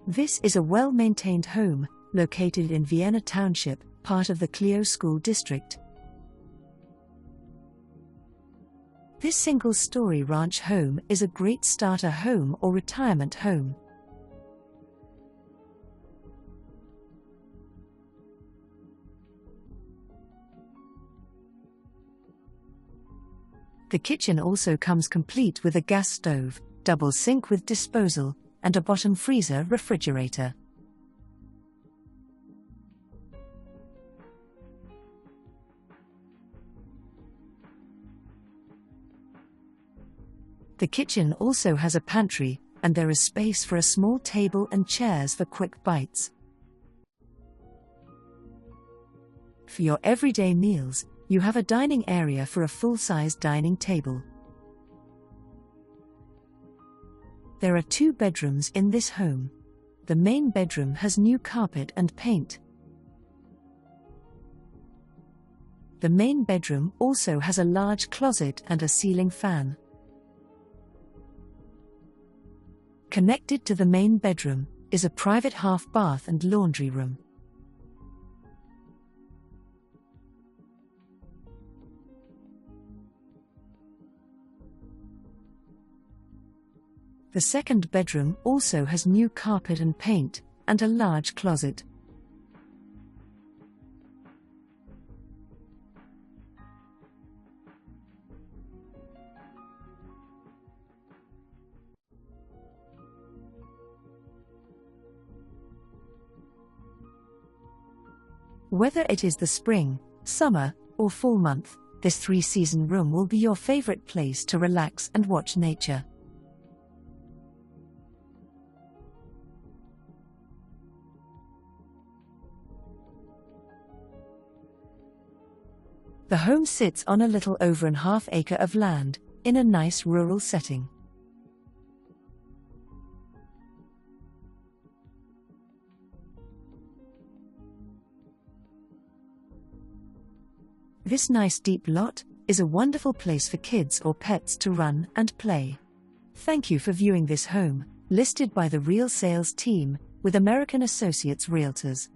This is a well-maintained home, located in Vienna Township, part of the Clio School District. This single-story ranch home is a great starter home or retirement home. The kitchen also comes complete with a gas stove, double sink with disposal, and a bottom freezer refrigerator. The kitchen also has a pantry, and there is space for a small table and chairs for quick bites. For your everyday meals, you have a dining area for a full-size dining table. There are 2 bedrooms in this home. The main bedroom has new carpet and paint. The main bedroom also has a large closet and a ceiling fan. Connected to the main bedroom is a private half bath and laundry room. The second bedroom also has new carpet and paint, and a large closet. Whether it is the spring, summer, or fall month, this 3-season room will be your favorite place to relax and watch nature. The home sits on a little over a half acre of land, in a nice rural setting. This nice deep lot is a wonderful place for kids or pets to run and play. Thank you for viewing this home, listed by the Real Sales Team, with American Associates Realtors.